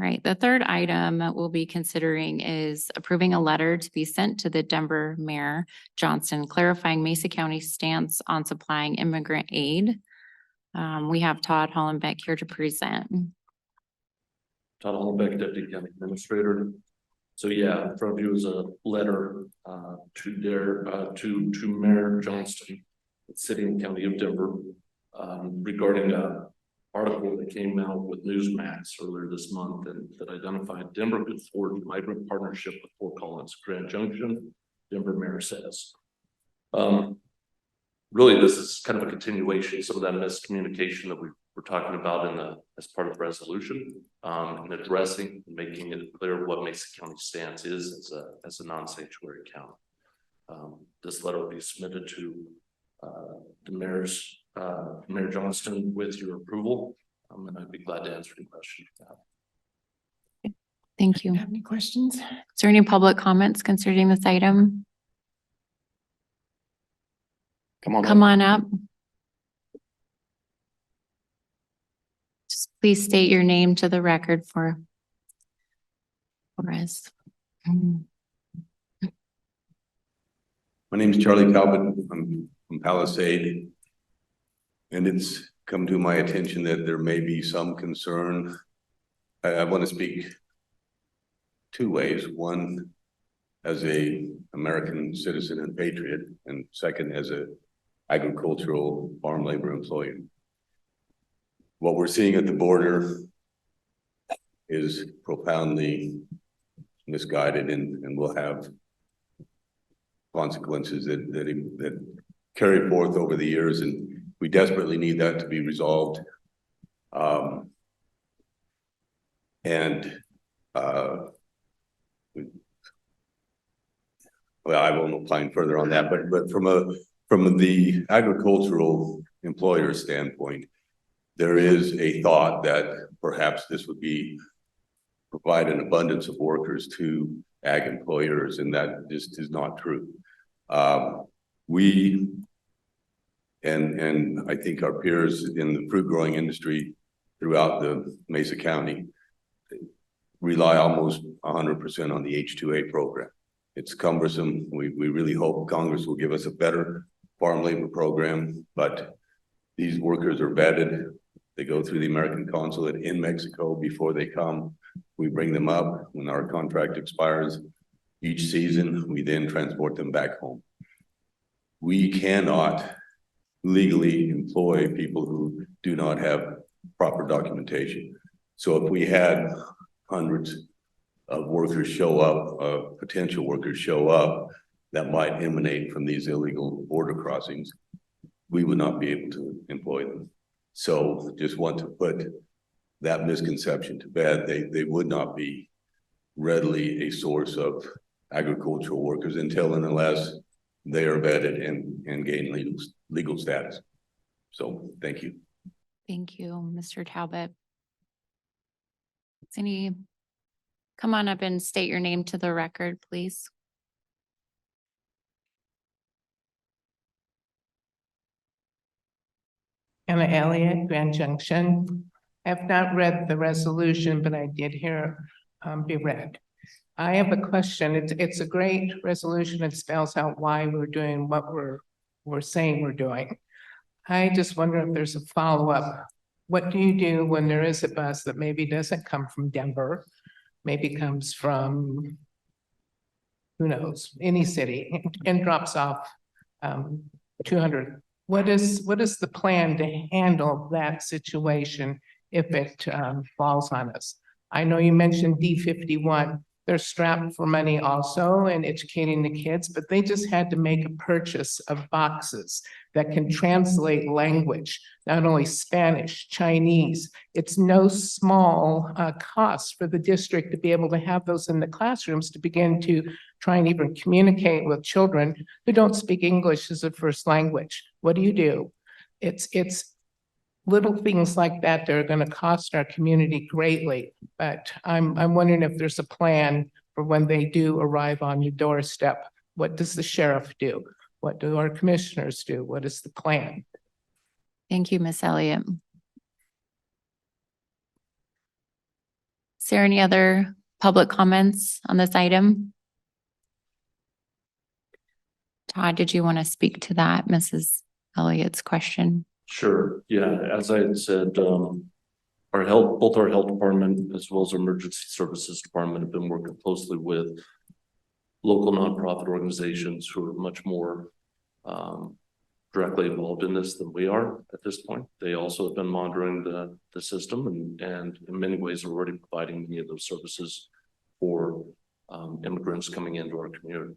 Right. The third item that we'll be considering is approving a letter to be sent to the Denver Mayor Johnston clarifying Mesa County's stance on supplying immigrant aid. We have Todd Hollenbeck here to present. Todd Hollenbeck, Deputy County Administrator. So yeah, in front of you is a letter to Mayor Johnston, City and County of Denver, regarding a article that came out with Newsmax earlier this month and that identified Denver could forge a migrant partnership with Fort Collins, Grand Junction. Denver Mayor says. Really, this is kind of a continuation of some of that miscommunication that we were talking about as part of the resolution, and addressing and making it clear what Mesa County stance is as a non-sanctuary county. This letter will be submitted to the Mayor Johnston with your approval, and I'd be glad to answer any questions you have. Thank you. Have any questions? Is there any public comments concerning this item? Come on up. Just please state your name to the record for us. My name is Charlie Talbot. I'm from Palisade. And it's come to my attention that there may be some concern. I want to speak two ways. One, as a American citizen and patriot, and second, as a agricultural farm labor employee. What we're seeing at the border is profoundly misguided and will have consequences that carry forth over the years, and we desperately need that to be resolved. Well, I won't opine further on that, but from the agricultural employer standpoint, there is a thought that perhaps this would provide an abundance of workers to ag employers, and that just is not true. We and I think our peers in the fruit growing industry throughout the Mesa County rely almost 100% on the H-2A program. It's cumbersome. We really hope Congress will give us a better farm labor program, but these workers are vetted. They go through the American consulate in Mexico before they come. We bring them up when our contract expires each season. We then transport them back home. We cannot legally employ people who do not have proper documentation. So if we had hundreds of workers show up, potential workers show up that might emanate from these illegal border crossings, we would not be able to employ them. So just want to put that misconception to bed. They would not be readily a source of agricultural workers until and unless they are vetted and gain legal status. So thank you. Thank you, Mr. Talbot. Come on up and state your name to the record, please. Anna Elliott, Grand Junction. I have not read the resolution, but I did hear be read. I have a question. It's a great resolution. It spells out why we're doing what we're saying we're doing. I just wonder if there's a follow-up. What do you do when there is a bus that maybe doesn't come from Denver, maybe comes from, who knows, any city, and drops off 200? What is the plan to handle that situation if it falls on us? I know you mentioned D51. They're strapped for money also and educating the kids, but they just had to make a purchase of boxes that can translate language, not only Spanish, Chinese. It's no small cost for the district to be able to have those in the classrooms to begin to try and even communicate with children who don't speak English as a first language. What do? It's little things like that that are going to cost our community greatly. But I'm wondering if there's a plan for when they do arrive on your doorstep. What does the sheriff do? What do our commissioners do? What is the plan? Thank you, Ms. Elliott. Does there any other public comments on this item? Todd, did you want to speak to that, Mrs. Elliott's question? Sure, yeah, as I had said, both our health department as well as our emergency services department have been working closely with local nonprofit organizations who are much more directly involved in this than we are at this point. They also have been monitoring the system and in many ways are already providing many of those services for immigrants coming into our community.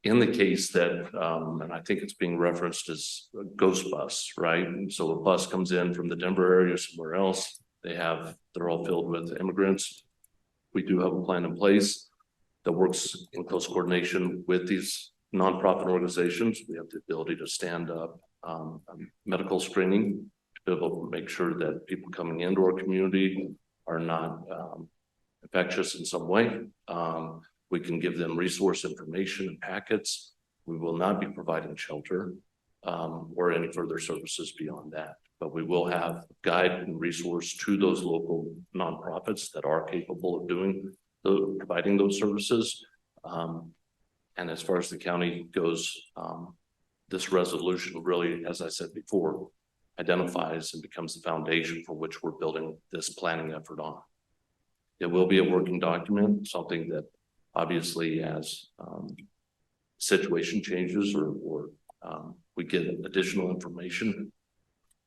In the case that, and I think it's being referenced as a ghost bus, right? And so a bus comes in from the Denver area somewhere else. They're all filled with immigrants. We do have a plan in place that works in close coordination with these nonprofit organizations. We have the ability to stand up medical screening to be able to make sure that people coming into our community are not infectious in some way. We can give them resource information and packets. We will not be providing shelter or any further services beyond that, but we will have guide and resource to those local nonprofits that are capable of providing those services. And as far as the county goes, this resolution really, as I said before, identifies and becomes the foundation for which we're building this planning effort on. It will be a working document, something that obviously as situation changes or we get additional information,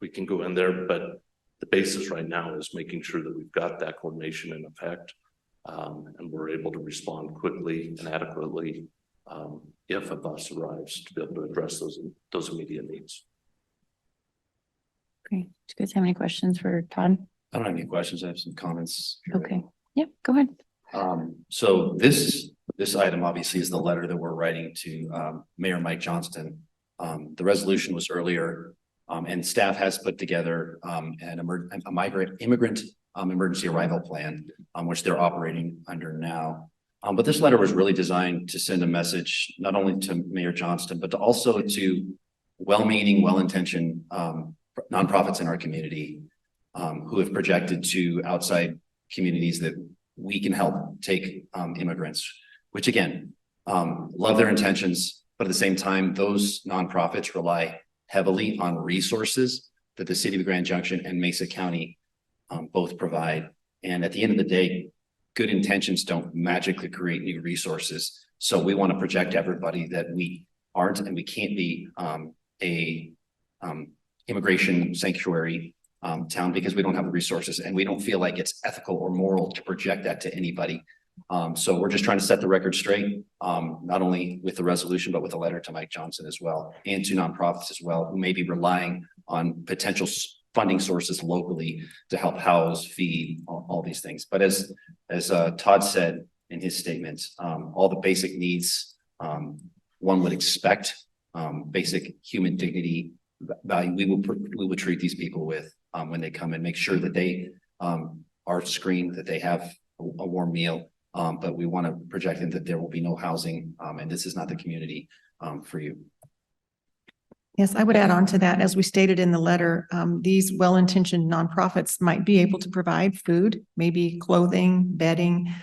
we can go in there, but the basis right now is making sure that we've got that coordination in effect and we're able to respond quickly and adequately if a bus arrives to be able to address those immediate needs. Great. Do you guys have any questions for Todd? I don't have any questions. I have some comments. Okay. Yep, go ahead. So this item obviously is the letter that we're writing to Mayor Mike Johnston. The resolution was earlier, and staff has put together a immigrant emergency arrival plan, which they're operating under now. But this letter was really designed to send a message not only to Mayor Johnston, but also to well-meaning, well-intentioned nonprofits in our community who have projected to outside communities that we can help take immigrants, which again, love their intentions, but at the same time, those nonprofits rely heavily on resources that the City of Grand Junction and Mesa County both provide. And at the end of the day, good intentions don't magically create new resources. So we want to project everybody that we aren't and we can't be a immigration sanctuary town because we don't have the resources and we don't feel like it's ethical or moral to project that to anybody. So we're just trying to set the record straight, not only with the resolution, but with a letter to Mike Johnston as well, and to nonprofits as well, who may be relying on potential funding sources locally to help house, feed, all these things. But as Todd said in his statements, all the basic needs one would expect, basic human dignity, value, we would treat these people with when they come and make sure that they are screened, that they have a warm meal, but we want to project in that there will be no housing and this is not the community for you. Yes, I would add on to that, as we stated in the letter, these well-intentioned nonprofits might be able to provide food, maybe clothing, bedding,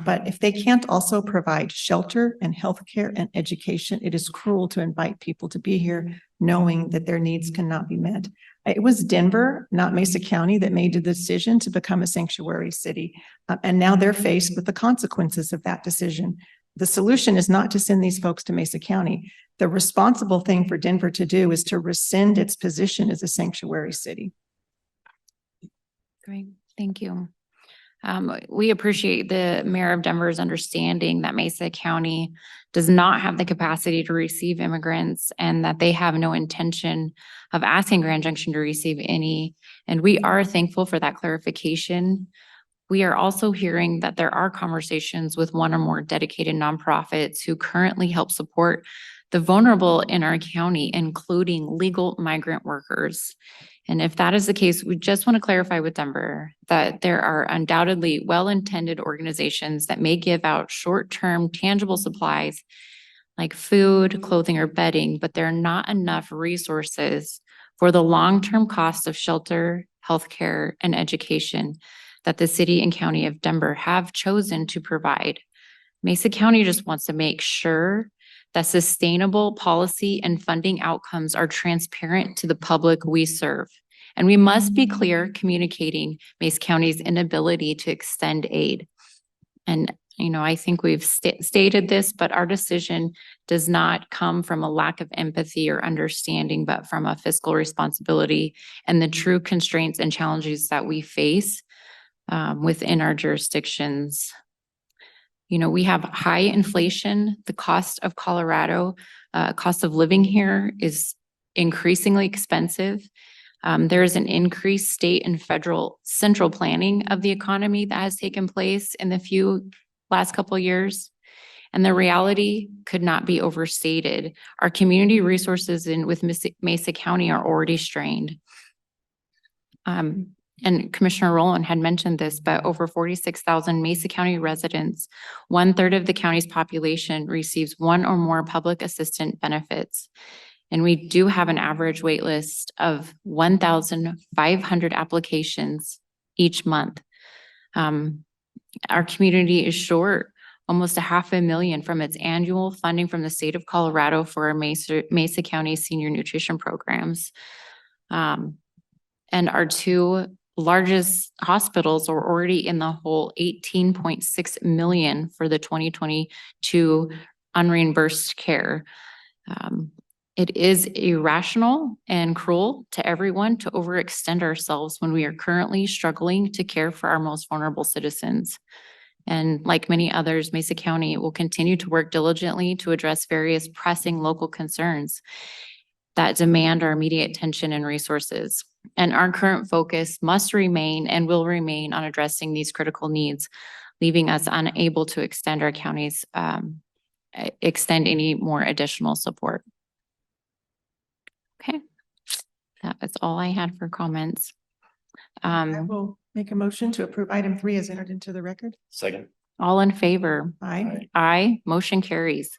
but if they can't also provide shelter and healthcare and education, it is cruel to invite people to be here knowing that their needs cannot be met. It was Denver, not Mesa County, that made the decision to become a sanctuary city, and now they're faced with the consequences of that decision. The solution is not to send these folks to Mesa County. The responsible thing for Denver to do is to rescind its position as a sanctuary city. Great, thank you. We appreciate the Mayor of Denver's understanding that Mesa County does not have the capacity to receive immigrants and that they have no intention of asking Grand Junction to receive any. And we are thankful for that clarification. We are also hearing that there are conversations with one or more dedicated nonprofits who currently help support the vulnerable in our county, including legal migrant workers. And if that is the case, we just want to clarify with Denver that there are undoubtedly well-intended organizations that may give out short-term tangible supplies like food, clothing, or bedding, but there are not enough resources for the long-term costs of shelter, healthcare, and education. that the city and county of Denver have chosen to provide. Mesa County just wants to make sure that sustainable policy and funding outcomes are transparent to the public we serve. And we must be clear communicating Mesa County's inability to extend aid. And, you know, I think we've stated this, but our decision does not come from a lack of empathy or understanding, but from a fiscal responsibility and the true constraints and challenges that we face within our jurisdictions. You know, we have high inflation. The cost of Colorado, cost of living here is increasingly expensive. There is an increased state and federal central planning of the economy that has taken place in the last couple of years. And the reality could not be overstated. Our community resources with Mesa County are already strained. And Commissioner Rowland had mentioned this, but over 46,000 Mesa County residents, 1/3 of the county's population receives one or more public assistant benefits. And we do have an average wait list of 1,500 applications each month. Our community is short almost $500,000 from its annual funding from the state of Colorado for our Mesa County senior nutrition programs. And our two largest hospitals are already in the hole, $18.6 million for the 2022 unreimbursed care. It is irrational and cruel to everyone to overextend ourselves when we are currently struggling to care for our most vulnerable citizens. And like many others, Mesa County will continue to work diligently to address various pressing local concerns that demand our immediate attention and resources. And our current focus must remain and will remain on addressing these critical needs, leaving us unable to extend our counties, extend any more additional support. Okay, that is all I had for comments. I will make a motion to approve item 3 as entered into the record. Second. All in favor? Aye. Aye, motion carries.